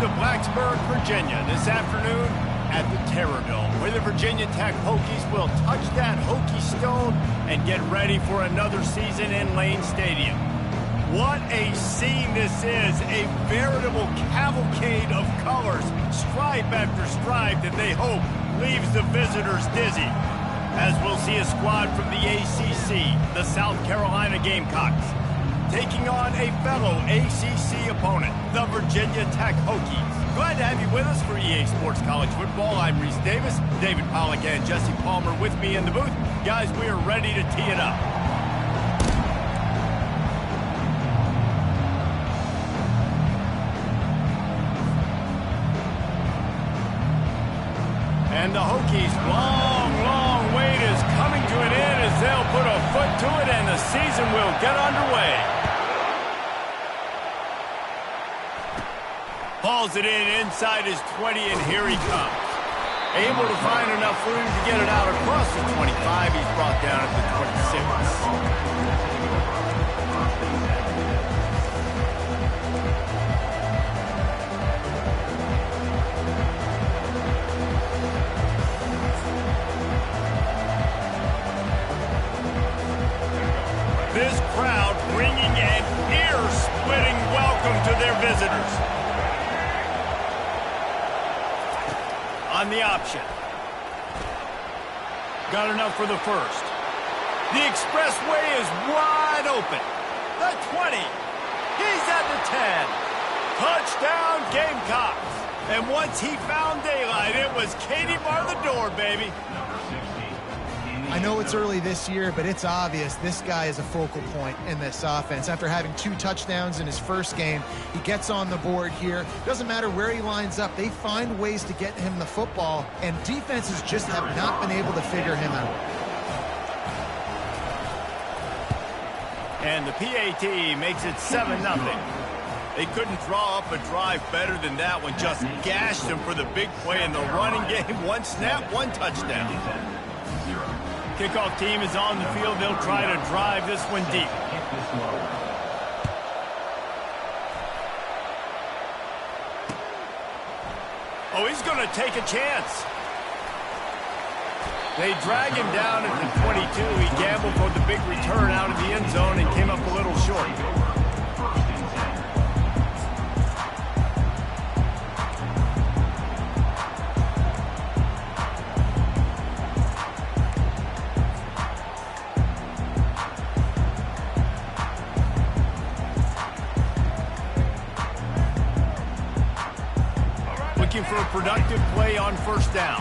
to Blacksburg, Virginia this afternoon at the Terror Dome, where the Virginia Tech Hokies will touch that Hokie stone and get ready for another season in Lane Stadium. What a scene this is, a veritable cavalcade of colors, stripe after stripe that they hope leaves the visitors dizzy. As we'll see a squad from the ACC, the South Carolina Gamecocks, taking on a fellow ACC opponent, the Virginia Tech Hokies. Glad to have you with us for EA Sports College Football. I'm Reese Davis, David Pollack and Jesse Palmer with me in the booth. Guys, we are ready to tee it up. And the Hokies' long wait is coming to an end as they'll put a foot to it and the season will get underway. Hauls it in inside his 20, and here he comes. Able to find enough room to get it out across the 25. He's brought down at the 26. This crowd bringing an ear-splitting welcome to their visitors. On the option. Got enough for the first. The expressway is wide open. The 20. He's at the 10. Touchdown Gamecocks. And once he found daylight, it was Katie bar the door, baby. I know it's early this year, but it's obvious this guy is a focal point in this offense. After having 2 touchdowns in his first game, he gets on the board here. Doesn't matter where he lines up, they find ways to get him the football, and defenses just have not been able to figure him out. And the PAT makes it 7-0. They couldn't draw up a drive better than that one. Just gashed him for the big play in the running game. 1 snap, 1 touchdown. Kickoff team is on the field. They'll try to drive this one deep. Oh, he's going to take a chance. They drag him down at the 22. He gambled for the big return out of the end zone and came up a little short. For a productive play on first down.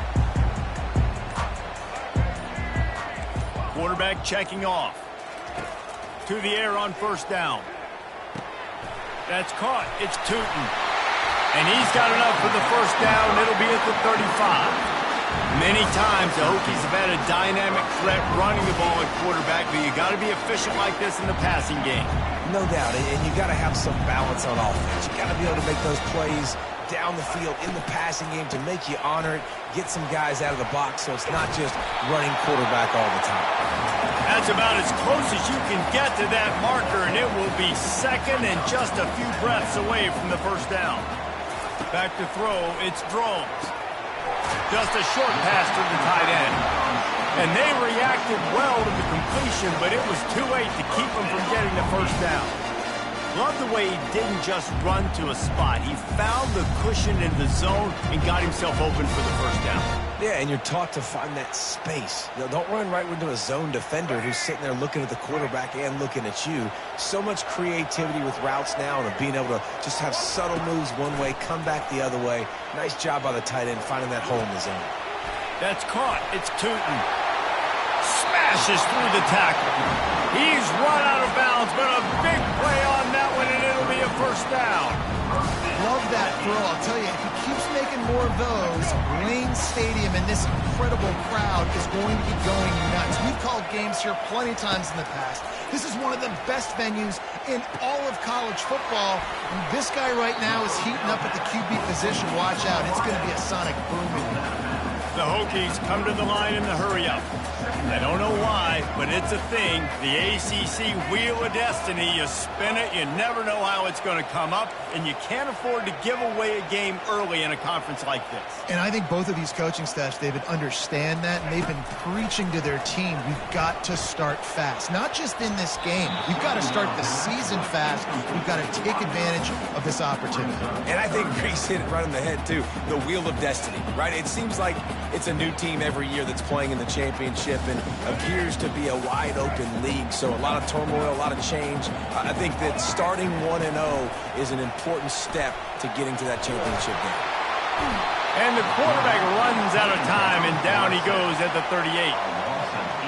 Quarterback checking off. To the air on first down. That's caught. It's Tootin. And he's got enough for the first down. It'll be at the 35. Many times the Hokies have had a dynamic threat running the ball at quarterback, but you got to be efficient like this in the passing game. No doubt, and you got to have some balance on offense. You got to be able to make those plays down the field in the passing game to make you honor it, get some guys out of the box so it's not just running quarterback all the time. That's about as close as you can get to that marker, and it will be second and just a few breaths away from the first down. Back to throw, it's Drones. Just a short pass to the tight end. And they reacted well to the completion, but it was too late to keep them from getting the first down. Love the way he didn't just run to a spot. He found the cushion in the zone and got himself open for the first down. Yeah, and you're taught to find that space. You know, don't run right into a zone defender who's sitting there looking at the quarterback and looking at you. So much creativity with routes now and being able to just have subtle moves one way, come back the other way. Nice job by the tight end finding that hole in the zone. That's caught. It's Tootin. Smashes through the tackle. He's run out of bounds, but a big play on that one, and it'll be a first down. Love that throw. I'll tell you, if he keeps making more of those, Lane Stadium and this incredible crowd is going to be going nuts. We've called games here plenty of times in the past. This is one of the best venues in all of college football. And this guy right now is heating up at the QB position. Watch out. It's going to be a sonic boom in here. The Hokies come to the line in the hurry-up. I don't know why, but it's a thing. The ACC Wheel of Destiny, you spin it, you never know how it's going to come up, and you can't afford to give away a game early in a conference like this. And I think both of these coaching staffs, David, understand that, and they've been preaching to their team, we've got to start fast. Not just in this game. We've got to start the season fast. We've got to take advantage of this opportunity. And I think Reese hit it right on the head, too. The Wheel of Destiny, right? It seems like it's a new team every year that's playing in the championship and appears to be a wide-open league. So a lot of turmoil, a lot of change. I think that starting 1-0 is an important step to getting to that championship game. And the quarterback runs out of time, and down he goes at the 38.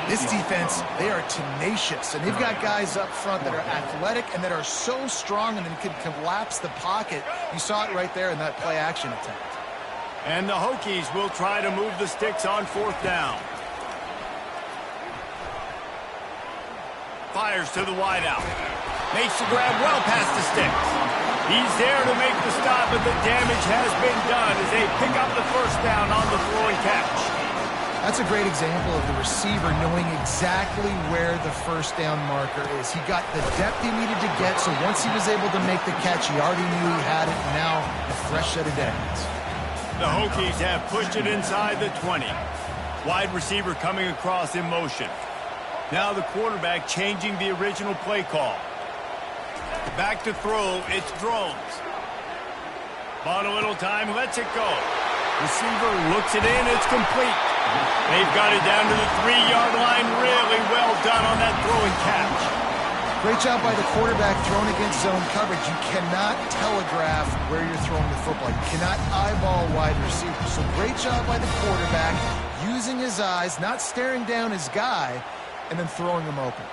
This defense, they are tenacious, and they've got guys up front that are athletic and that are so strong and then can collapse the pocket. You saw it right there in that play-action attempt. And the Hokies will try to move the sticks on 4th down. Fires to the wideout. Makes the grab well past the sticks. He's there to make the stop, but the damage has been done as they pick up the 1st down on the throwing catch. That's a great example of the receiver knowing exactly where the 1st down marker is. He got the depth he needed to get, so once he was able to make the catch, he already knew he had it, and now a fresh set of downs. The Hokies have pushed it inside the 20. Wide receiver coming across in motion. Now the quarterback changing the original play call. Back to throw, it's Drones. Bought a little time, lets it go. Receiver looks it in, it's complete. They've got it down to the 3-yard line. Really well done on that throwing catch. Great job by the quarterback thrown against zone coverage. You cannot telegraph where you're throwing the football. You cannot eyeball wide receivers. So great job by the quarterback using his eyes, not staring down his guy, and then throwing him open.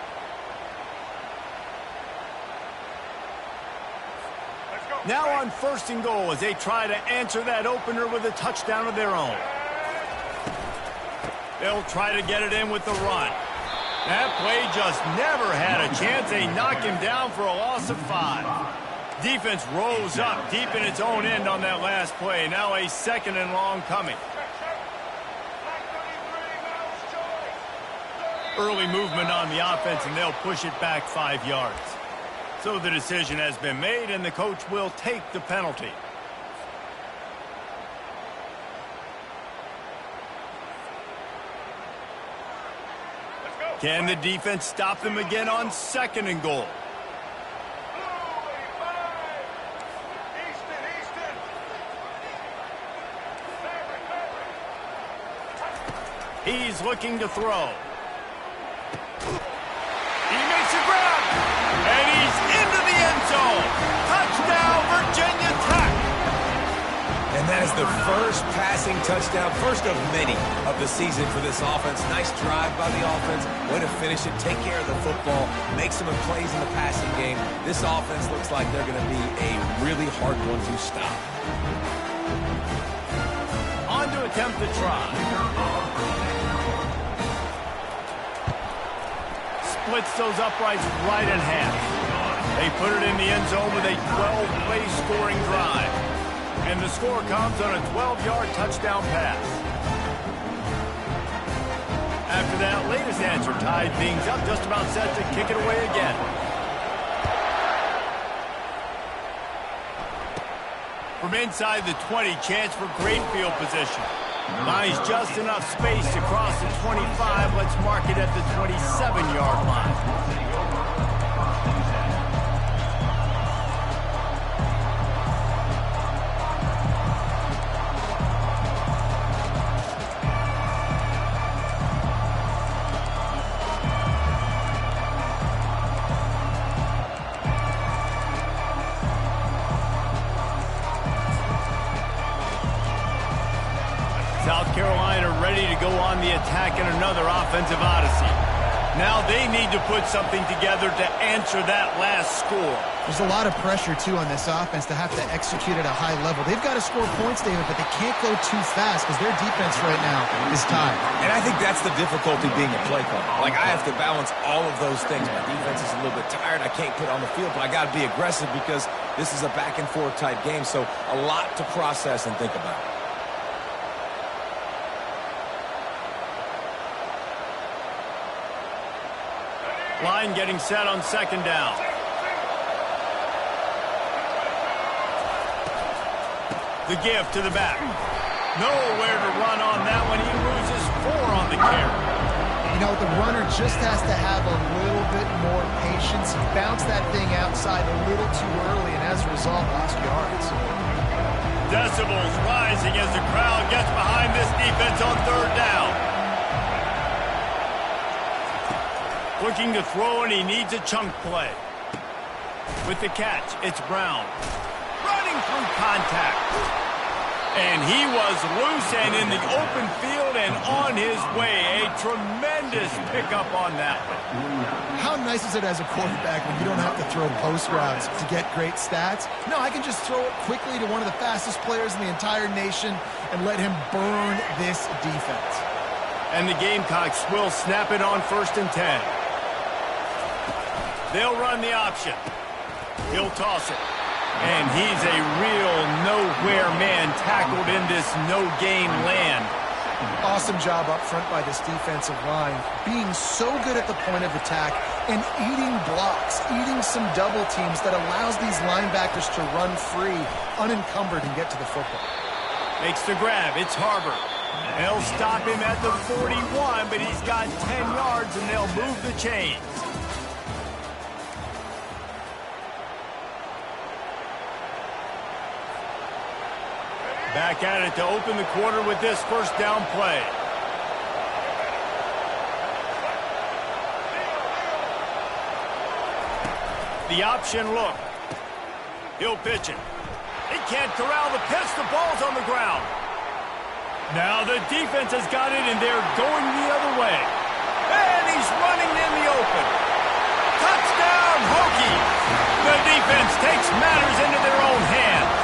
Now on 1st and goal as they try to answer that opener with a touchdown of their own. They'll try to get it in with the run. That play just never had a chance. They knock him down for a loss of 5. Defense rose up deep in its own end on that last play. Now a 2nd and long coming. Early movement on the offense, and they'll push it back 5 yards. So the decision has been made, and the coach will take the penalty. Can the defense stop them again on 2nd and goal? He's looking to throw. He makes a grab, and he's into the end zone. Touchdown, Virginia Tech. And that is the first passing touchdown, first of many of the season for this offense. Nice drive by the offense. Way to finish it, take care of the football, make some plays in the passing game. This offense looks like they're going to be a really hard one to stop. On to attempt the try. Splits those uprights right in half. They put it in the end zone with a 12-play scoring drive. And the score comes on a 12-yard touchdown pass. After that latest answer tied things up, just about set to kick it away again. From inside the 20, chance for great field position. Buys just enough space to cross the 25. Let's mark it at the 27-yard line. South Carolina ready to go on the attack in another offensive odyssey. Now they need to put something together to answer that last score. There's a lot of pressure, too, on this offense to have to execute at a high level. They've got to score points, David, but they can't go too fast because their defense right now is tired. And I think that's the difficulty being a play caller. Like, I have to balance all of those things. My defense is a little bit tired. I can't put it on the field, but I got to be aggressive because this is a back-and-forth type game, so a lot to process and think about. Line getting set on second down. The give to the back. Nowhere to run on that one. He loses 4 on the carry. You know, the runner just has to have a little bit more patience. He bounced that thing outside a little too early, and as a result, lost yards. Decibels rising as the crowd gets behind this defense on third down. Looking to throw, and he needs a chunk play. With the catch, it's Brown. Running through contact. And he was loose and in the open field and on his way. A tremendous pickup on that one. How nice is it as a quarterback when you don't have to throw post routes to get great stats? No, I can just throw it quickly to one of the fastest players in the entire nation and let him burn this defense. And the Gamecocks will snap it on 1st and 10. They'll run the option. He'll toss it. And he's a real nowhere man tackled in this no-gain land. Awesome job up front by this defensive line, being so good at the point of attack and eating blocks, eating some double teams that allows these linebackers to run free, unencumbered, and get to the football. Makes the grab. It's Harbor. They'll stop him at the 41, but he's got 10 yards, and they'll move the chains. Back at it to open the quarter with this first down play. The option look. He'll pitch it. He can't corral the pitch. The ball's on the ground. Now the defense has got it, and they're going the other way. And he's running in the open. Touchdown, Hokies! The defense takes matters into their own hands.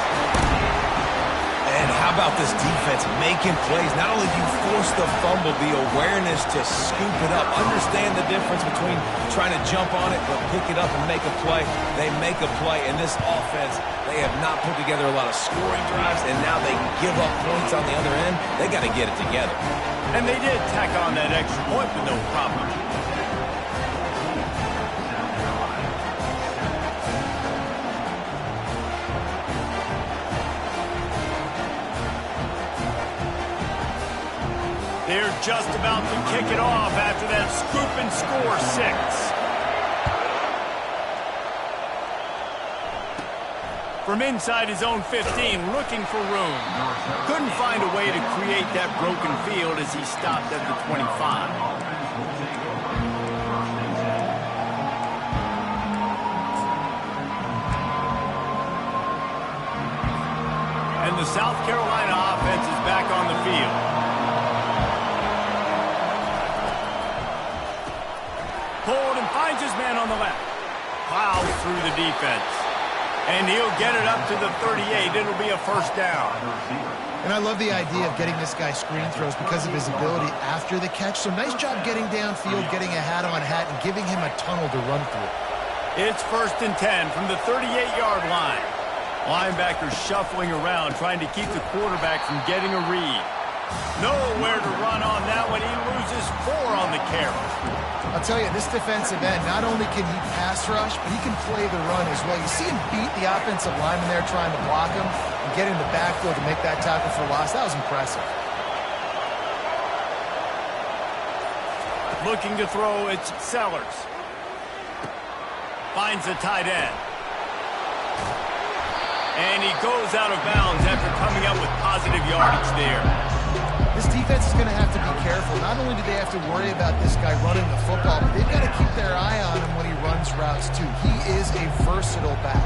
And how about this defense making plays? Not only do you force the fumble, the awareness to scoop it up. Understand the difference between trying to jump on it, but pick it up and make a play. They make a play. In this offense, they have not put together a lot of scoring drives, and now they give up points on the other end. They got to get it together. And they did tack on that extra point with no problem. They're just about to kick it off after that scoop and score 6. From inside his own 15, looking for room. Couldn't find a way to create that broken field as he stopped at the 25. And the South Carolina offense is back on the field. Pulled and finds his man on the left. Plows through the defense. And he'll get it up to the 38. It'll be a first down. And I love the idea of getting this guy screen throws because of his ability after the catch. So nice job getting downfield, getting a hat-on-hat, and giving him a tunnel to run through. It's 1st and 10 from the 38-yard line. Linebackers shuffling around, trying to keep the quarterback from getting a read. Nowhere to run on that one. He loses 4 on the carry. I'll tell you, this defensive end, not only can he pass rush, but he can play the run as well. You see him beat the offensive lineman there trying to block him and get in the backfield to make that tackle for loss. That was impressive. Looking to throw, it's Sellers. Finds the tight end. And he goes out of bounds after coming up with positive yardage there. This defense is going to have to be careful. Not only do they have to worry about this guy running the football, but they've got to keep their eye on him when he runs routes too. He is a versatile back.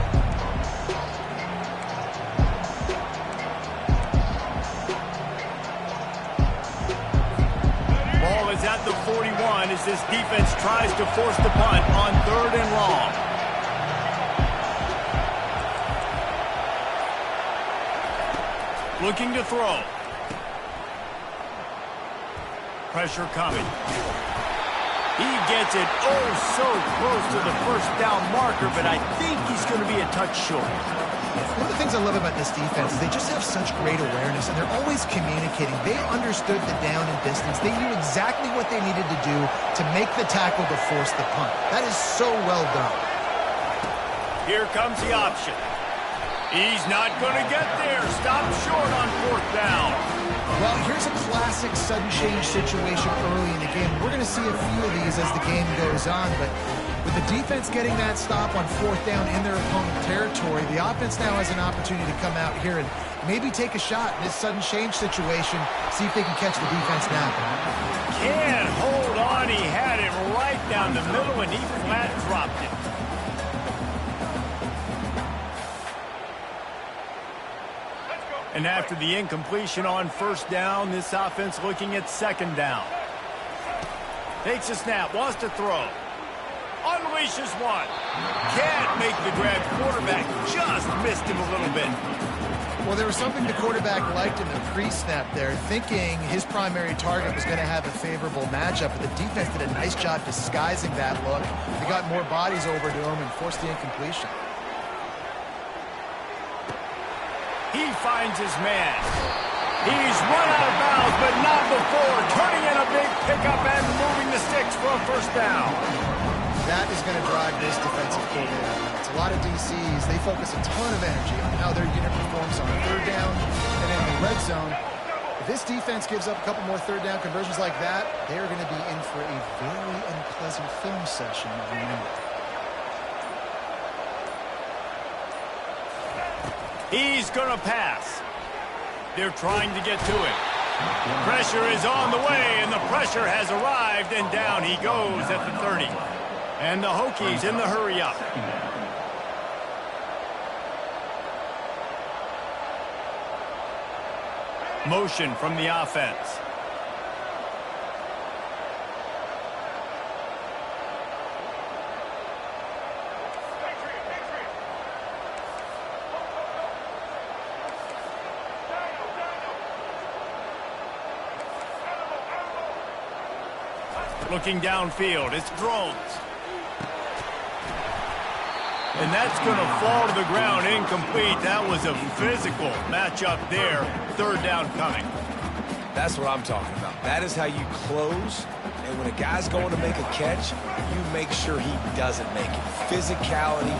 Ball is at the 41 as this defense tries to force the punt on 3rd and long. Looking to throw. Pressure coming. He gets it so close to the first down marker, but I think he's going to be a touch short. One of the things I love about this defense is they just have such great awareness, and they're always communicating. They understood the down and distance. They knew exactly what they needed to do to make the tackle to force the punt. That is so well done. Here comes the option. He's not going to get there. Stop short on 4th down. Well, here's a classic sudden change situation early in the game. We're going to see a few of these as the game goes on, but with the defense getting that stop on 4th down in their opponent territory, the offense now has an opportunity to come out here and maybe take a shot in this sudden change situation, see if they can catch the defense now. Can't hold on. He had it right down the middle, and he flat dropped it. And after the incompletion on 1st down, this offense looking at 2nd down. Takes a snap, wants to throw. Unleashes one. Can't make the grab. Quarterback just missed him a little bit. Well, there was something the quarterback liked in the pre-snap there, thinking his primary target was going to have a favorable matchup, but the defense did a nice job disguising that look. They got more bodies over to him and forced the incompletion. He finds his man. He's run out of bounds, but not before. Turning in a big pickup and moving the sticks for a 1st down. That is going to drive this defensive coordinator. It's a lot of DCs. They focus a ton of energy on how their unit performs on 3rd down and in the red zone. If this defense gives up a couple more 3rd down conversions like that, they are going to be in for a very unpleasant film session. Remember. He's going to pass. They're trying to get to him. Pressure is on the way, and the pressure has arrived, and down he goes at the 30. And the Hokies in the hurry up. Motion from the offense. Looking downfield, it's drones. And that's going to fall to the ground incomplete. That was a physical matchup there. 3rd down coming. That's what I'm talking about. That is how you close. And when a guy's going to make a catch, you make sure he doesn't make it. Physicality,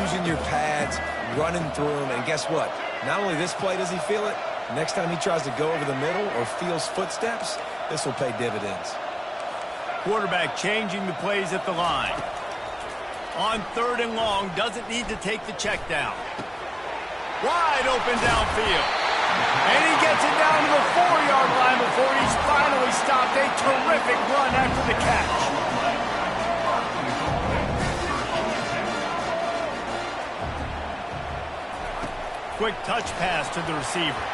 using your pads, running through him. And guess what? Not only this play does he feel it, next time he tries to go over the middle or feels footsteps, this will pay dividends. Quarterback changing the plays at the line. On 3rd and long, doesn't need to take the check down. Wide open downfield. And he gets it down to the 4-yard line before he's finally stopped. A terrific run after the catch. Quick touch pass to the receiver.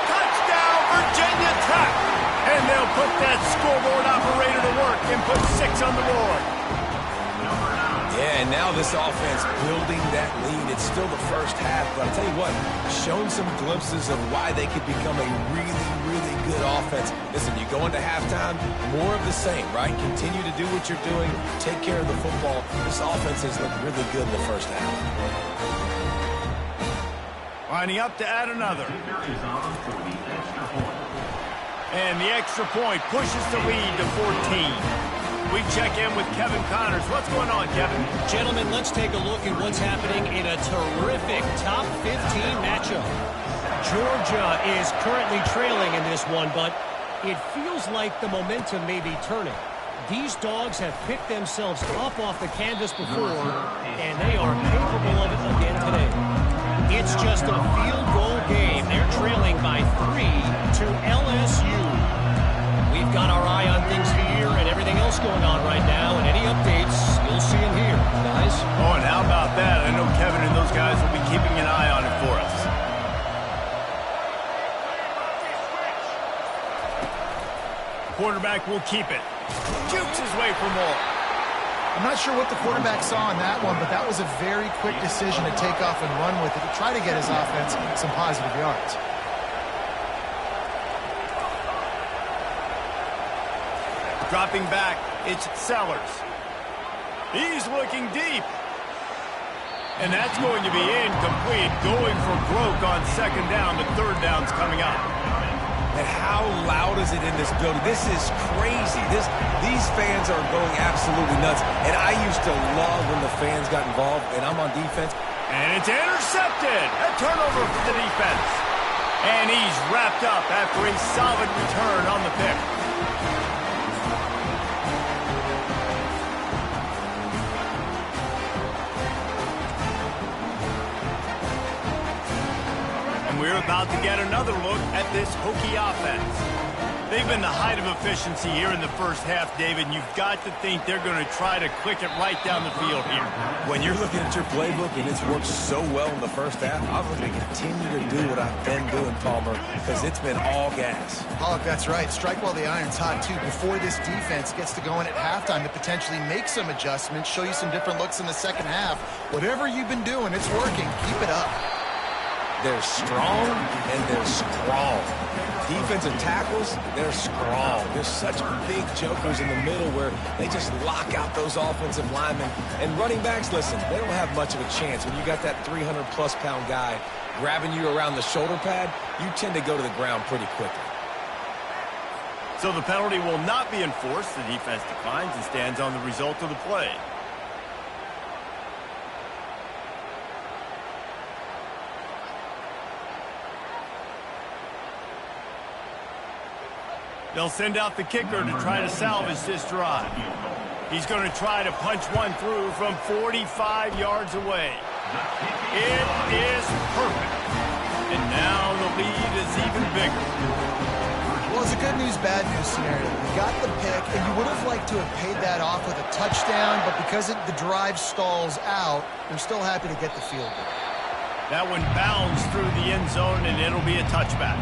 Touchdown, Virginia Tech! And they'll put that scoreboard operator to work and put 6 on the board. Yeah, and now this offense building that lead. It's still the first half, but I'll tell you what, shown some glimpses of why they could become a really, really good offense. Listen, you go into halftime, more of the same, right? Continue to do what you're doing, take care of the football. This offense has looked really good in the first half. Lining up to add another. And the extra point pushes the lead to 14. We check in with Kevin Connors. What's going on, Kevin? Gentlemen, let's take a look at what's happening in a terrific top 15 matchup. Georgia is currently trailing in this one, but it feels like the momentum may be turning. These dogs have picked themselves up off the canvas before, and they are capable of it again today. It's just a field goal game. They're trailing by 3 to LSU. We've got our eye on things here and everything else going on right now, and any updates, you'll see them here, guys. Oh, and how about that? I know Kevin and those guys will be keeping an eye on it for us. Quarterback will keep it. Jukes his way for more. I'm not sure what the quarterback saw on that one, but that was a very quick decision to take off and run with it to try to get his offense some positive yards. Dropping back, it's Sellers. He's looking deep. And that's going to be incomplete, going for broke on second down. The third down's coming up. And how loud is it in this building? This is crazy. These fans are going absolutely nuts. And I used to love when the fans got involved, and I'm on defense. And it's intercepted. A turnover for the defense. And he's wrapped up after a solid return on the pick. We're about to get another look at this Hokie offense. They've been the height of efficiency here in the first half, David, and you've got to think they're going to try to click it right down the field here. When you're looking at your playbook and it's worked so well in the first half, I'm going to continue to do what I've been doing, Palmer, because it's been all gas. Oh, that's right. Strike while the iron's hot, too. Before this defense gets to going at halftime to potentially make some adjustments, show you some different looks in the second half. Whatever you've been doing, it's working. Keep it up. They're strong, and they're strong. Defensive tackles, they're strong. There's such big jokers in the middle where they just lock out those offensive linemen. And running backs, listen, they don't have much of a chance. When you got that 300-plus pound guy grabbing you around the shoulder pad, you tend to go to the ground pretty quickly. So the penalty will not be enforced. The defense declines and stands on the result of the play. They'll send out the kicker to try to salvage this drive. He's going to try to punch one through from 45 yards away. It is perfect. And now the lead is even bigger. Well, it's a good news, bad news scenario. You got the pick, and you would have liked to have paid that off with a touchdown, but because the drive stalls out, they're still happy to get the field goal. That one bounds through the end zone, and it'll be a touchback.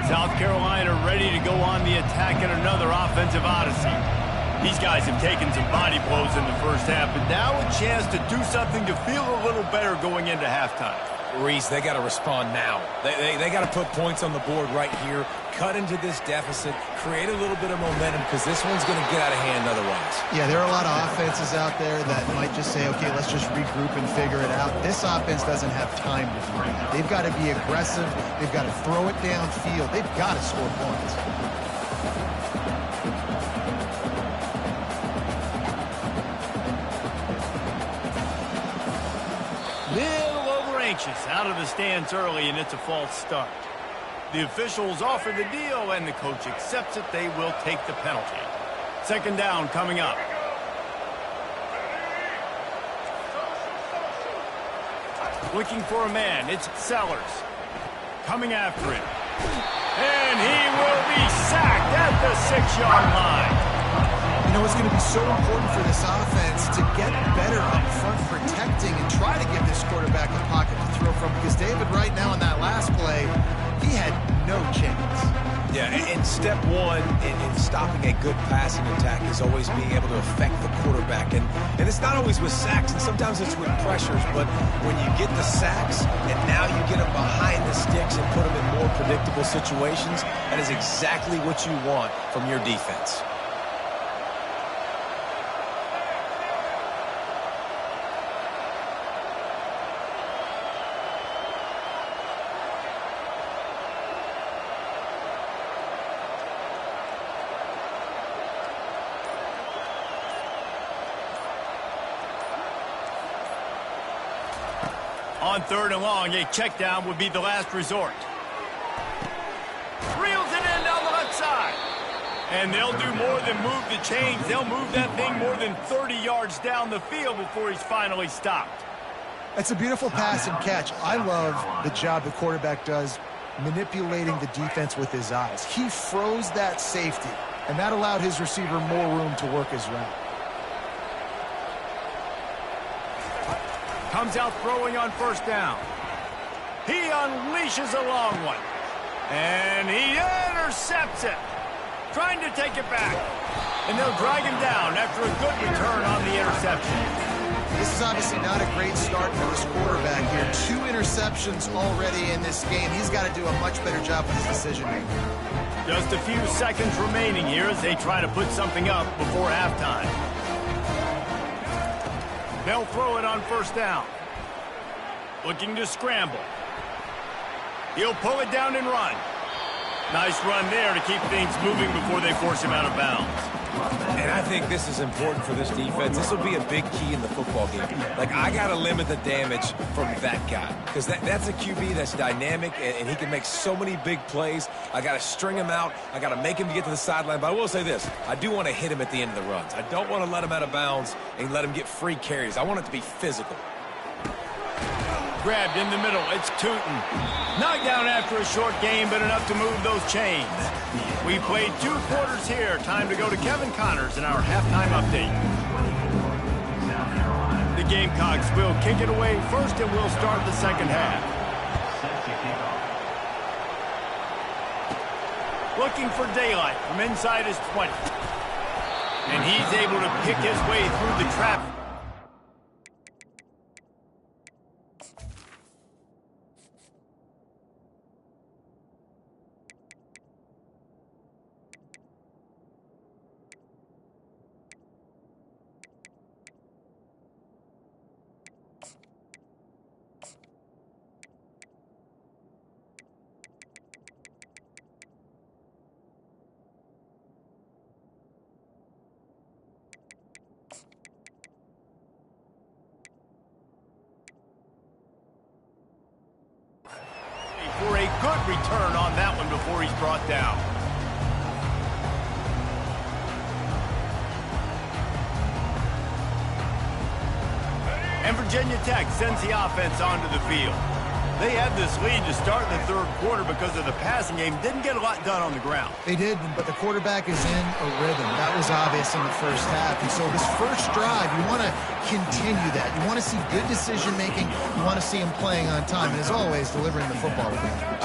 South Carolina ready to go on the attack in another offensive odyssey. These guys have taken some body blows in the first half, but now a chance to do something to feel a little better going into halftime. Reese, they got to respond now. They got to put points on the board right here, cut into this deficit, create a little bit of momentum, because this one's going to get out of hand otherwise. Yeah, there are a lot of offenses out there that might just say, okay, let's just regroup and figure it out. This offense doesn't have time to do that. They've got to be aggressive. They've got to throw it downfield. They've got to score points. Out of the stands early, and it's a false start. The officials offer the deal, and the coach accepts it. They will take the penalty. Second down coming up. Looking for a man. It's Sellers. Coming after him. And he will be sacked at the 6-yard line. You know, it's going to be so important for this offense to get better up front protecting and try to give this quarterback a pocket to throw from, because David, right now in that last play, he had no chance. Yeah, and step one in stopping a good passing attack is always being able to affect the quarterback. And it's not always with sacks, and sometimes it's with pressures, but when you get the sacks and now you get them behind the sticks and put them in more predictable situations, that is exactly what you want from your defense. On third and long, a check down would be the last resort. Reels it in down the left side. And they'll do more than move the chains. They'll move that thing more than 30 yards down the field before he's finally stopped. That's a beautiful pass and catch. I love the job the quarterback does manipulating the defense with his eyes. He froze that safety, and that allowed his receiver more room to work his route. Comes out throwing on first down. He unleashes a long one. And he intercepts it. Trying to take it back. And they'll drag him down after a good return on the interception. This is obviously not a great start for this quarterback here. 2 interceptions already in this game. He's got to do a much better job with his decision-making. Just a few seconds remaining here as they try to put something up before halftime. They'll throw it on first down. Looking to scramble. He'll pull it down and run. Nice run there to keep things moving before they force him out of bounds. And I think this is important for this defense. This will be a big key in the football game. Like, I got to limit the damage from that guy because that's a QB that's dynamic, and he can make so many big plays. I got to string him out. I got to make him get to the sideline. But I will say this. I do want to hit him at the end of the runs. I don't want to let him out of bounds and let him get free carries. I want it to be physical. Grabbed in the middle. It's Tootin. Knocked down after a short game, but enough to move those chains. We played 2 quarters here. Time to go to Kevin Connors in our halftime update. The Gamecocks will kick it away first, and we'll start the second half. Looking for daylight from inside his 20. And he's able to pick his way through the traffic. For a good return on that one before he's brought down. And Virginia Tech sends the offense onto the field. They had this lead to start the third quarter because of the passing game. Didn't get a lot done on the ground. They did, but the quarterback is in a rhythm. That was obvious in the first half. And so this first drive, you want to continue that. You want to see good decision-making. You want to see him playing on time. And as always, delivering the football.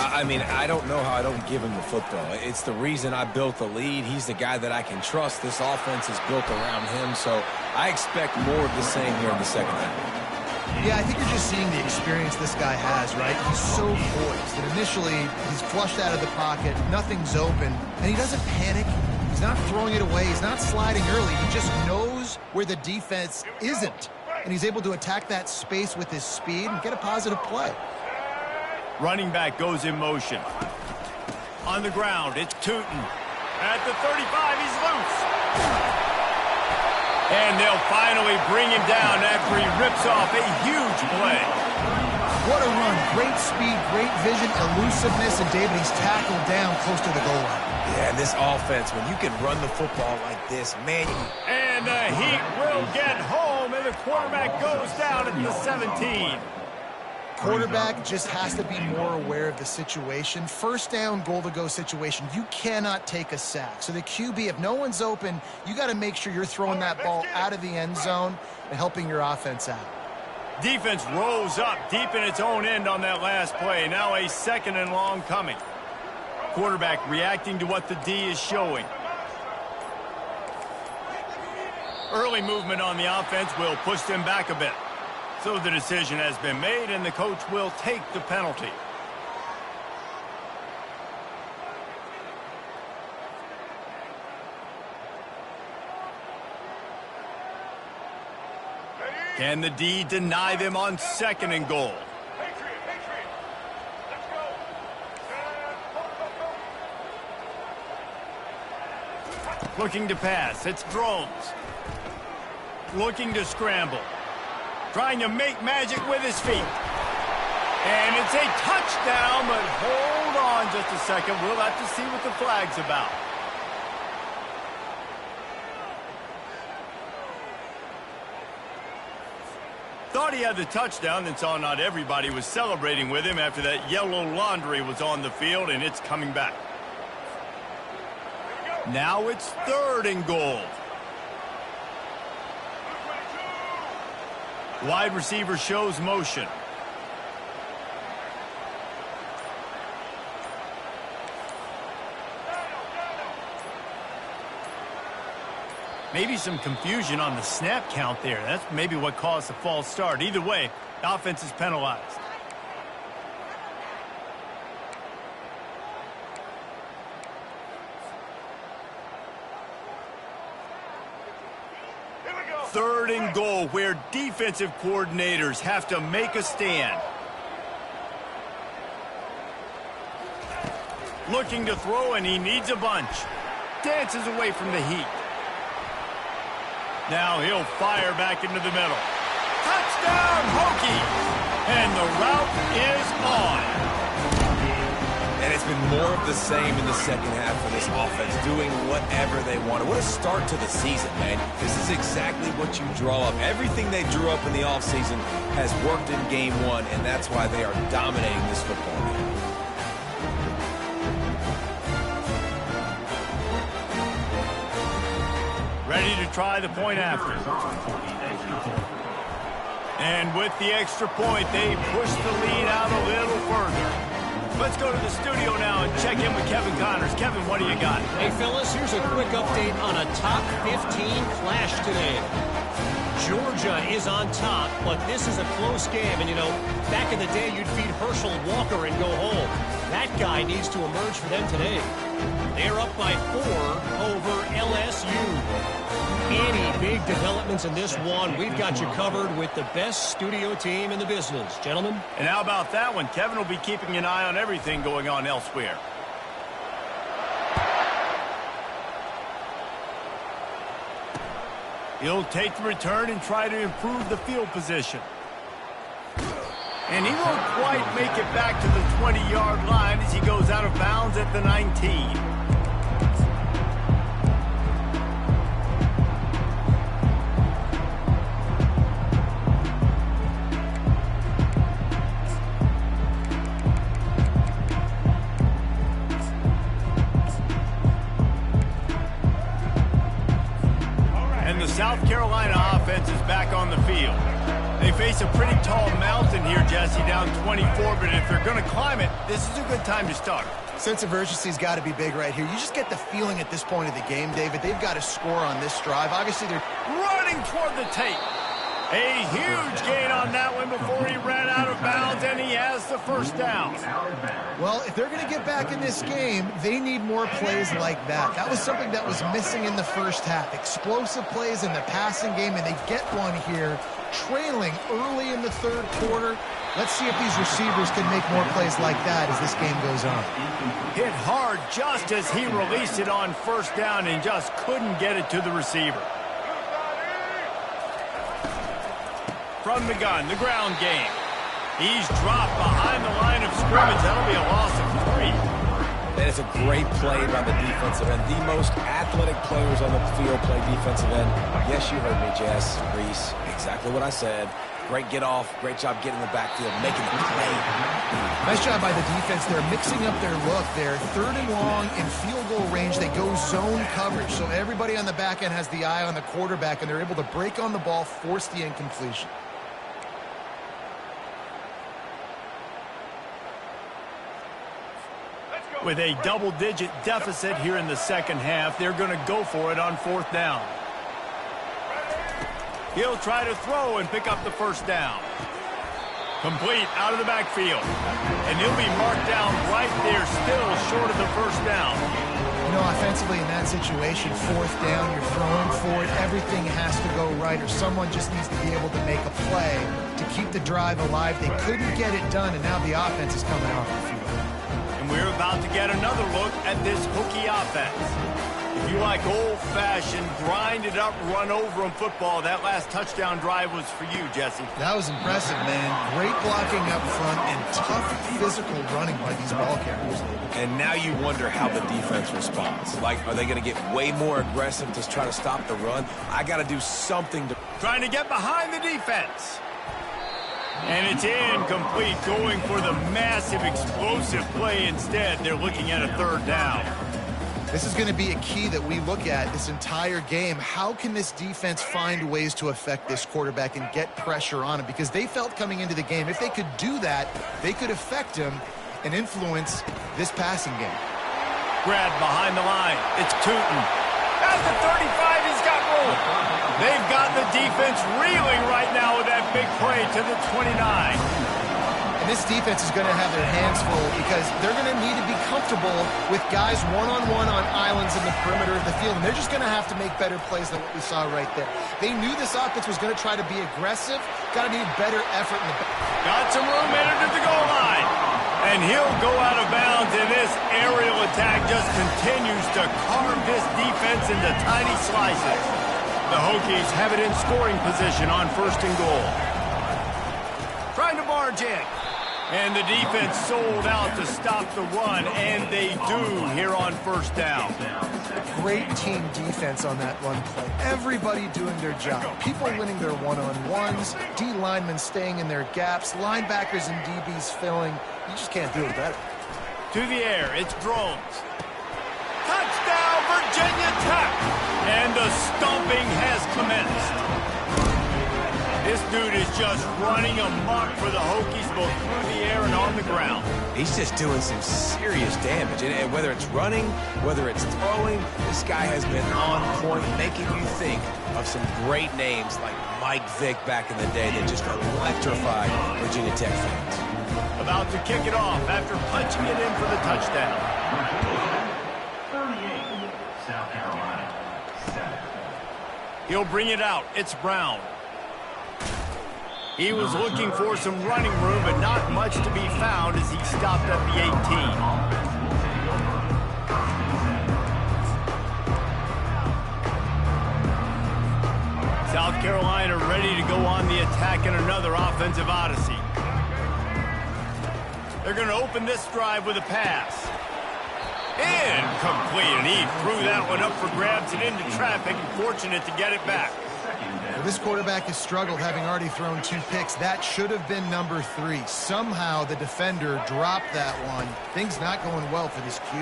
I mean, I don't know how I don't give him the football. It's the reason I built the lead. He's the guy that I can trust. This offense is built around him. So I expect more of the same here in the second half. Yeah, I think you're just seeing the experience this guy has, right? He's so poised that initially he's flushed out of the pocket, nothing's open, and he doesn't panic. He's not throwing it away. He's not sliding early. He just knows where the defense isn't, and he's able to attack that space with his speed and get a positive play. Running back goes in motion. On the ground, it's Tootin. At the 35, he's loose. And they'll finally bring him down after he rips off a huge play. What a run. Great speed, great vision, elusiveness, and David, he's tackled down close to the goal line. Yeah, and this offense, when you can run the football like this, man. And the Heat will get home, and the quarterback goes down at the 17. Quarterback just has to be more aware of the situation. First down, goal-to-go situation. You cannot take a sack. So the QB, if no one's open, you got to make sure you're throwing that ball out of the end zone and helping your offense out. Defense rose up deep in its own end on that last play. Now a second and long coming. Quarterback reacting to what the D is showing. Early movement on the offense will push them back a bit. So the decision has been made, and the coach will take the penalty. Can the D deny them on second and goal? Looking to pass. It's Drones. Looking to scramble. Trying to make magic with his feet. And it's a touchdown, but hold on just a second. We'll have to see what the flag's about. Thought he had the touchdown, then saw not everybody was celebrating with him after that yellow laundry was on the field, and it's coming back. Now it's third and goal. Wide receiver shows motion. Maybe some confusion on the snap count there. That's maybe what caused the false start. Either way, the offense is penalized. Third and goal, where defensive coordinators have to make a stand. Looking to throw, and he needs a bunch. Dances away from the heat. Now he'll fire back into the middle. Touchdown, Hokies! And the route is on. And it's been more of the same in the second half for this offense, doing whatever they wanted. What a start to the season, man. This is exactly what you draw up. Everything they drew up in the offseason has worked in game one, and that's why they are dominating this football game. Ready to try the point after. And with the extra point, they push the lead out a little further. Let's go to the studio now and check in with Kevin Connors. Kevin, what do you got? Hey, fellas, here's a quick update on a top 15 clash today. Georgia is on top, but this is a close game. And, you know, back in the day, you'd feed Herschel Walker and go home. That guy needs to emerge for them today. They're up by 4 over LSU. Any big developments in this one, we've got you covered with the best studio team in the business. Gentlemen? And how about that one? Kevin will be keeping an eye on everything going on elsewhere. He'll take the return and try to improve the field position. And he won't quite make it back to the 20-yard line as he goes out of bounds at the 19. South Carolina offense is back on the field. They face a pretty tall mountain here, Jesse, down 24, but if they're going to climb it, this is a good time to start. Sense of urgency's got to be big right here. You just get the feeling at this point of the game, David, they've got to score on this drive. Obviously, they're running toward the tape. A huge gain on that one before he ran out of bounds, and he has the first down. Well, if they're going to get back in this game, they need more plays like that. That was something that was missing in the first half. Explosive plays in the passing game, and they get one here, trailing early in the third quarter. Let's see if these receivers can make more plays like that as this game goes on. Hit hard just as he released it on first down and just couldn't get it to the receiver. From the gun, the ground game. He's dropped behind the line of scrimmage. That'll be a loss of 3. That is a great play by the defensive end. The most athletic players on the field play defensive end. Yes, you heard me, Jess, Reese. Exactly what I said. Great get off. Great job getting in the backfield, making the play. Nice job by the defense. They're mixing up their look. They're third and long in field goal range. They go zone coverage. So everybody on the back end has the eye on the quarterback, and they're able to break on the ball, force the incompletion. With a double-digit deficit here in the second half, they're going to go for it on fourth down. He'll try to throw and pick up the first down. Complete out of the backfield. And he'll be marked down right there, still short of the first down. You know, offensively in that situation, fourth down, you're throwing for it. Everything has to go right, or someone just needs to be able to make a play to keep the drive alive. They couldn't get it done, and now the offense is coming off the field. And we're about to get another look at this Hokie offense. If you like old-fashioned, grind-it-up, run-over-'em football, that last touchdown drive was for you, Jesse. That was impressive, man. Great blocking up front and tough physical running by these ball carriers. And now you wonder how the defense responds. Like, are they going to get way more aggressive to try to stop the run? I got to do something to... Trying to get behind the defense. And it's incomplete, going for the massive, explosive play instead. They're looking at a third down. This is going to be a key that we look at this entire game. How can this defense find ways to affect this quarterback and get pressure on him? Because they felt coming into the game, if they could do that, they could affect him and influence this passing game. Grab behind the line. It's Tootin. At the 35, he's got room. They've got the defense reeling right now with that big play to the 29. And this defense is going to have their hands full because they're going to need to be comfortable with guys one-on-one on islands in the perimeter of the field. And they're just going to have to make better plays than what we saw right there. They knew this offense was going to try to be aggressive. Got to need better effort in the back. Got some room headed to the goal line. And he'll go out of bounds, and this aerial attack just continues to carve this defense into tiny slices. The Hokies have it in scoring position on 1st and goal. Trying to barge in. And the defense sold out to stop the run, and they do here on 1st down. Great team defense on that run play. Everybody doing their job. People winning their one-on-ones, D linemen staying in their gaps, linebackers and DBs filling. You just can't do it better. To the air, it's drones. Touchdown, Virginia Tech! And the stomping has commenced. This dude is just running amok for the Hokies, both through the air and on the ground. He's just doing some serious damage. And whether it's running, whether it's throwing, this guy has been on point, making you think of some great names like Mike Vick back in the day that just electrified Virginia Tech fans. About to kick it off after punching it in for the touchdown. 38, South Carolina, 7. He'll bring it out. It's Brown. He was looking for some running room, but not much to be found as he stopped at the 18. South Carolina ready to go on the attack in another offensive odyssey. They're going to open this drive with a pass. Incomplete, and he threw that one up for grabs and into traffic, and fortunate to get it back. This quarterback has struggled, having already thrown 2 picks. That should have been number 3. Somehow the defender dropped that one. Things not going well for this Q.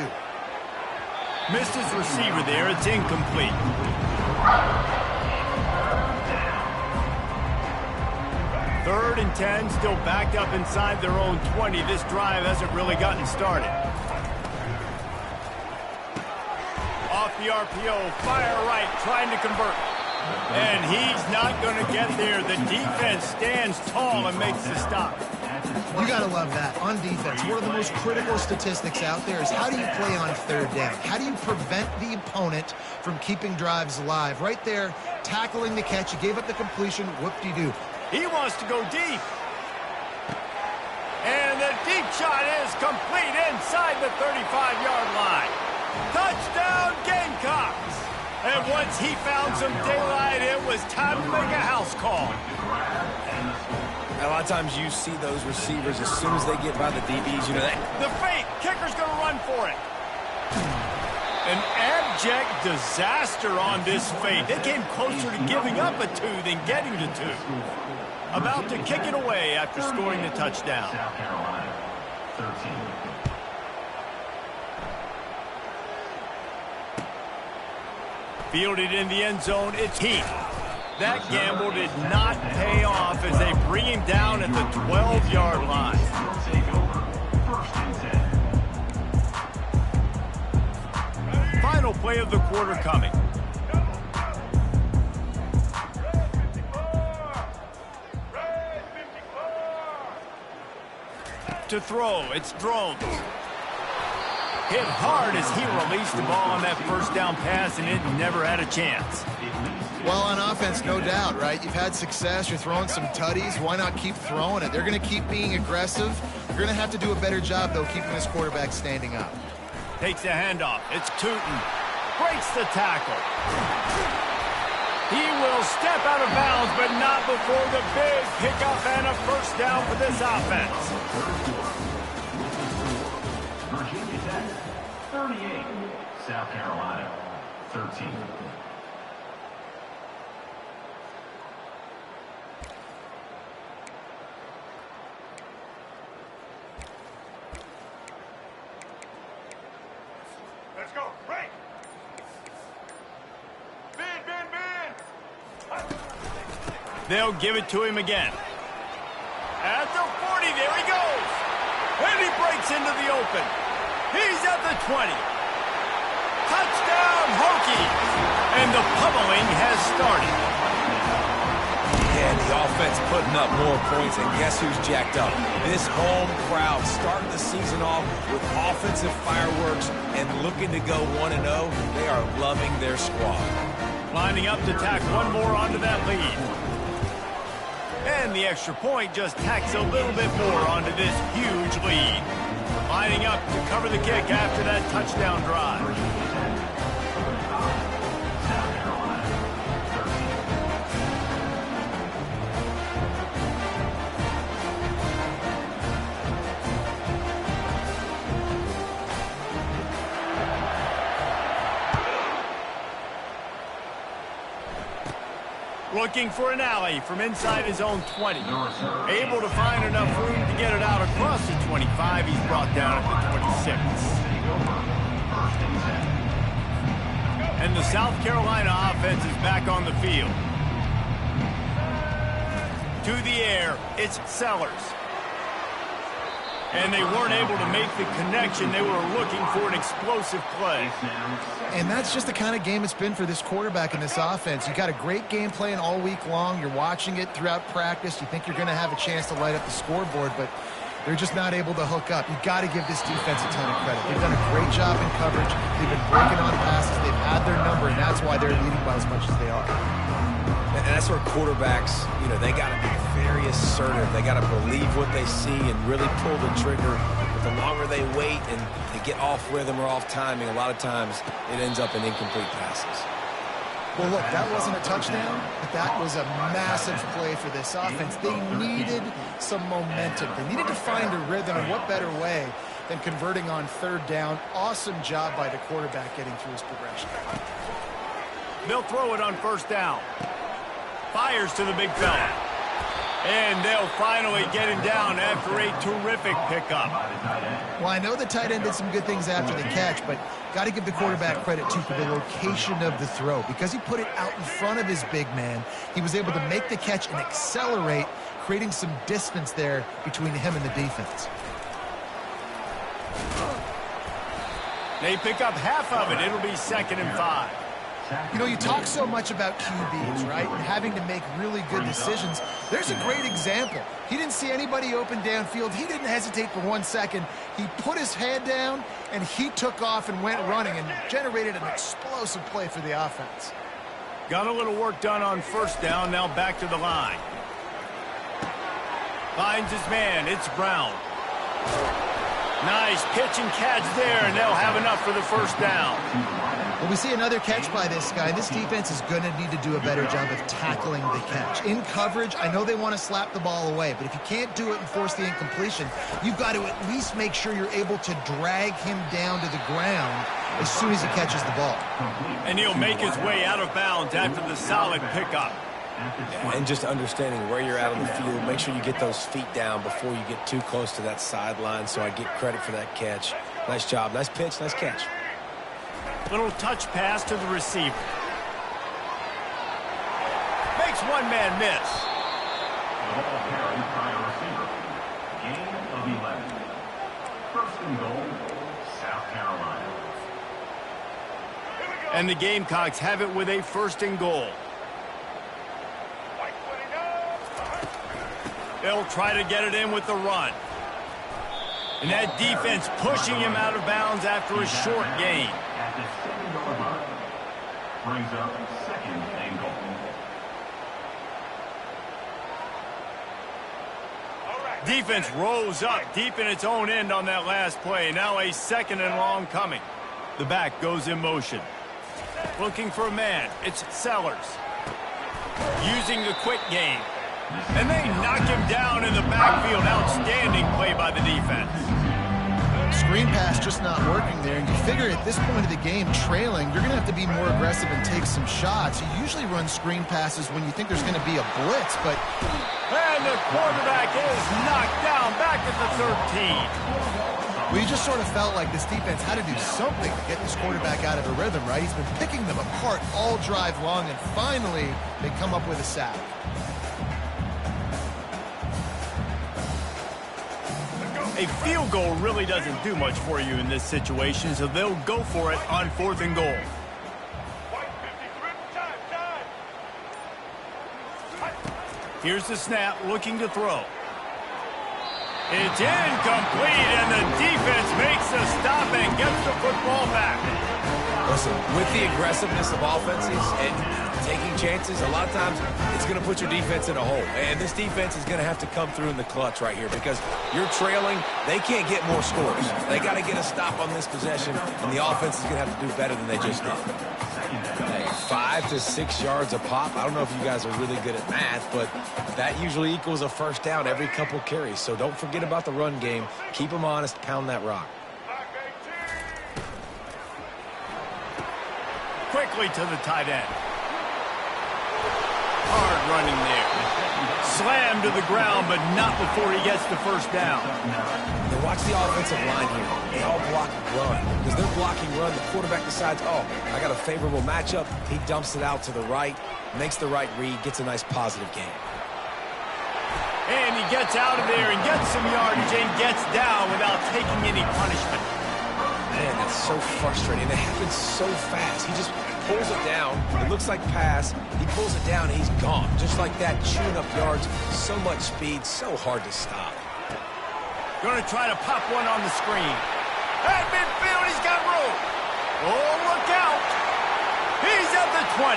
Missed his receiver there. It's incomplete. Third and 10, still backed up inside their own 20. This drive hasn't really gotten started. Off the RPO, fire right, trying to convert. And he's not going to get there. The defense stands tall and makes the stop. You got to love that. On defense, one of the most critical statistics out there is how do you play on 3rd down? How do you prevent the opponent from keeping drives alive? Right there, tackling the catch. You gave up the completion. Whoop-de-doo. He wants to go deep. And the deep shot is complete inside the 35-yard line. Touchdown, Gamecocks! And once he found some daylight, it was time to make a house call. A lot of times you see those receivers, as soon as they get by the DBs, you know that. The fake, kicker's going to run for it. An abject disaster on this fade. They came closer to giving up a 2 than getting to 2. About to kick it away after scoring the touchdown. South Carolina, 13. Fielded in the end zone, it's Heath. That gamble did not pay off as they bring him down at the 12-yard line. Final play of the quarter coming. To throw, it's Drones. Hit hard as he released the ball on that 1st down pass, and it never had a chance. Well, on offense, no doubt, right? You've had success. You're throwing some tutties. Why not keep throwing it? They're going to keep being aggressive. You're going to have to do a better job, though, keeping this quarterback standing up. Takes the handoff. It's Tootin. Breaks the tackle. He will step out of bounds, but not before the big pickup and a 1st down for this offense. Virginia Tech, 38. South Carolina, 13. Let's go. Break. They'll give it to him again. At the 40, there he goes. And he breaks into the open. He's at the 20. Touchdown, Hokies. Hokies. And the pummeling has started. Yeah, the offense putting up more points, and guess who's jacked up? This home crowd starting the season off with offensive fireworks and looking to go 1-0. They are loving their squad. Lining up to tack one more onto that lead. And the extra point just tacks a little bit more onto this huge lead. Lining up to cover the kick after that touchdown drive. Looking for an alley from inside his own 20. Able to find enough room to get it out across the 25. He's brought down at the 26. And the South Carolina offense is back on the field. To the air, it's Sellers. And they weren't able to make the connection. They were looking for an explosive play. And that's just the kind of game it's been for this quarterback in this offense. You got a great game plan all week long. You're watching it throughout practice. You think you're going to have a chance to light up the scoreboard, but they're just not able to hook up. You've got to give this defense a ton of credit. They've done a great job in coverage. They've been breaking on passes. They've had their number, and that's why they're leading by as much as they are. And that's where quarterbacks, they got to be very assertive. They got to believe what they see and really pull the trigger. But the longer they wait and they get off rhythm or off timing, a lot of times it ends up in incomplete passes. Well, look, that wasn't a touchdown, but that was a massive play for this offense. They needed some momentum. They needed to find a rhythm, and what better way than converting on third down. Awesome job by the quarterback getting through his progression. They'll throw it on first down. Fires to the big fella. And they'll finally get him down after a terrific pickup. Well, I know the tight end did some good things after the catch, but got to give the quarterback credit, too, for the location of the throw. Because he put it out in front of his big man, he was able to make the catch and accelerate, creating some distance there between him and the defense. They pick up half of it. It'll be 2nd and 5. You talk so much about QBs, right, and having to make really good decisions. There's a great example. He didn't see anybody open downfield. He didn't hesitate for 1 second. He put his head down, and he took off and went running and generated an explosive play for the offense. Got a little work done on first down. Now back to the line. Finds his man. It's Brown. Nice pitch and catch there, and they'll have enough for the first down. Well, we see another catch by this guy. This defense is going to need to do a better job of tackling the catch. In coverage, I know they want to slap the ball away, but if you can't do it and force the incompletion, you've got to at least make sure you're able to drag him down to the ground as soon as he catches the ball. And he'll make his way out of bounds after the solid pickup. And just understanding where you're at on the field, make sure you get those feet down before you get too close to that sideline, so I get credit for that catch. Nice job. Nice pitch. Nice catch. Little touch pass to the receiver. Makes one man miss. The ball carried by a receiver. Gain of 11. 1st and goal, South Carolina. And the Gamecocks have it with a 1st and goal. They'll try to get it in with the run. And that defense pushing him out of bounds after a short gain. At the 7-yard line. Brings up 2nd and goal. Defense rose up deep in its own end on that last play. Now a 2nd and long coming. The back goes in motion. Looking for a man. It's Sellers. Using the quick game. And they knock him down in the backfield. Outstanding play by the defense. Screen pass just not working there, and you figure at this point of the game, trailing, you're going to have to be more aggressive and take some shots. You usually run screen passes when you think there's going to be a blitz, but... And the quarterback is knocked down back at the 13. Well, you just sort of felt like this defense had to do something to get this quarterback out of a rhythm, right? He's been picking them apart all drive long, and finally they come up with a sack. A field goal really doesn't do much for you in this situation, so they'll go for it on 4th and goal. Here's the snap, looking to throw. It's incomplete, and the defense makes the stop and gets the football back. Listen, with the aggressiveness of offenses and taking chances, a lot of times it's going to put your defense in a hole. And this defense is going to have to come through in the clutch right here because you're trailing. They can't get more scores. They got to get a stop on this possession, and the offense is going to have to do better than they just did. Hey, 5 to 6 yards a pop. I don't know if you guys are really good at math, but that usually equals a first down every couple carries. So don't forget about the run game. Keep them honest. Pound that rock. Quickly to the tight end. Hard running there. Slammed to the ground, but not before he gets the first down. Now watch the offensive line here. They all block run. Because they're blocking run, the quarterback decides, oh, I got a favorable matchup. He dumps it out to the right, makes the right read, gets a nice positive gain. And he gets out of there and gets some yardage and gets down without taking any punishment. Man, that's so frustrating. It happens so fast. He just pulls it down. It looks like pass. He pulls it down, and he's gone. Just like that, chewing up yards. So much speed, so hard to stop. Going to try to pop one on the screen. At midfield, he's got room. Oh, look out. He's at the 20.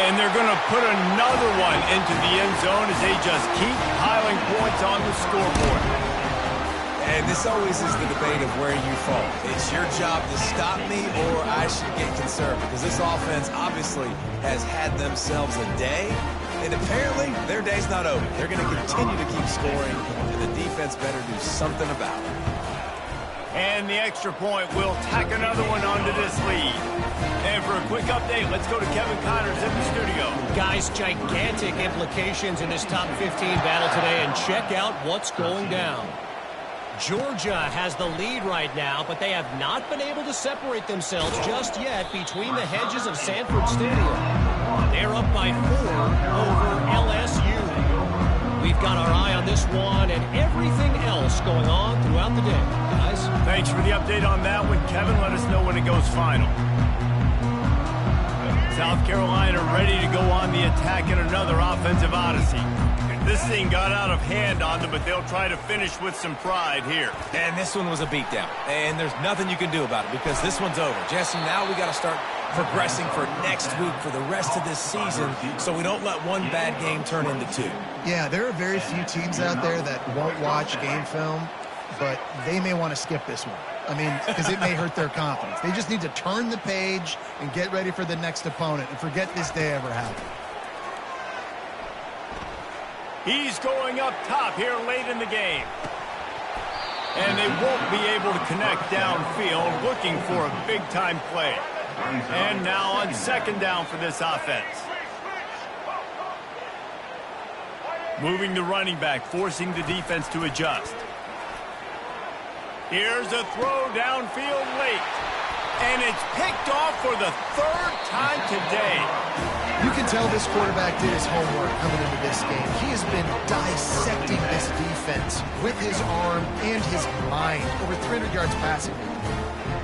And they're going to put another one into the end zone as they just keep piling points on the scoreboard. And this always is the debate of where you fall. It's your job to stop me or I should get concerned because this offense obviously has had themselves a day, and apparently their day's not over. They're going to continue to keep scoring, and the defense better do something about it. And the extra point will tack another one onto this lead. And for a quick update, let's go to Kevin Connors in the studio. Guys, gigantic implications in this top 15 battle today, and check out what's going down. Georgia has the lead right now, but they have not been able to separate themselves just yet between the hedges of Sanford Stadium. They're up by 4 over LSU. We've got our eye on this one and everything else going on throughout the day. Guys? Thanks for the update on that one, Kevin. Let us know when it goes final. South Carolina ready to go on the attack in another offensive odyssey. This thing got out of hand on them, but they'll try to finish with some pride here. And this one was a beatdown. And there's nothing you can do about it because this one's over. Jesse, now we got to start progressing for next week for the rest of this season so we don't let one bad game turn into 2. Yeah, there are very few teams out there that won't watch game film, but they may want to skip this one. I mean, because it may hurt their confidence. They just need to turn the page and get ready for the next opponent and forget this day ever happened. He's going up top here late in the game. And they won't be able to connect downfield, looking for a big-time play. And now on second down for this offense. Moving the running back, forcing the defense to adjust. Here's a throw downfield late. And it's picked off for the 3rd time today. You can tell this quarterback did his homework coming into this game. He has been dissecting this defense with his arm and his mind. Over 300 yards passing.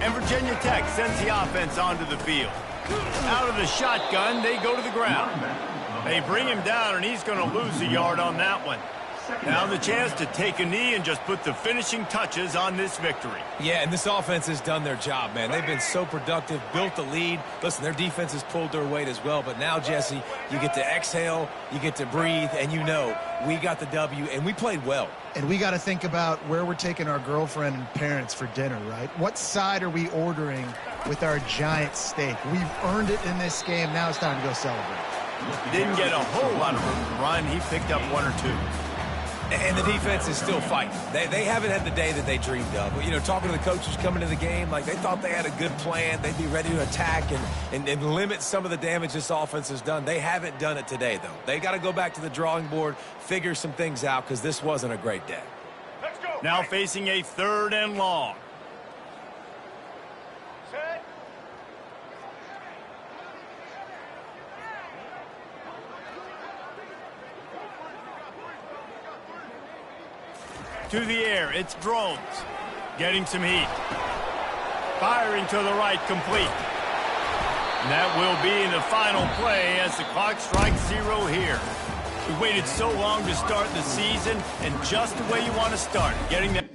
And Virginia Tech sends the offense onto the field. Out of the shotgun, they go to the ground. They bring him down, and he's going to lose a yard on that one. Now the chance to take a knee and just put the finishing touches on this victory. Yeah, and this offense has done their job, man. They've been so productive, built the lead. Listen, their defense has pulled their weight as well. But now, Jesse, you get to exhale, you get to breathe, and you know we got the W, and we played well. And we got to think about where we're taking our girlfriend and parents for dinner, right? What side are we ordering with our giant steak? We've earned it in this game. Now it's time to go celebrate. Didn't get a whole lot of room to run. He picked up 1 or 2. And the defense is still fighting. They haven't had the day that they dreamed of. You know, talking to the coaches coming to the game, like they thought they had a good plan. They'd be ready to attack and limit some of the damage this offense has done. They haven't done it today, though. They got to go back to the drawing board, figure some things out, because this wasn't a great day. Let's go. Now facing a 3rd and long. To the air, it's Drones. Getting some heat. Firing to the right, complete. And that will be the final play as the clock strikes 0 here. We waited so long to start the season, and just the way you want to start, getting that.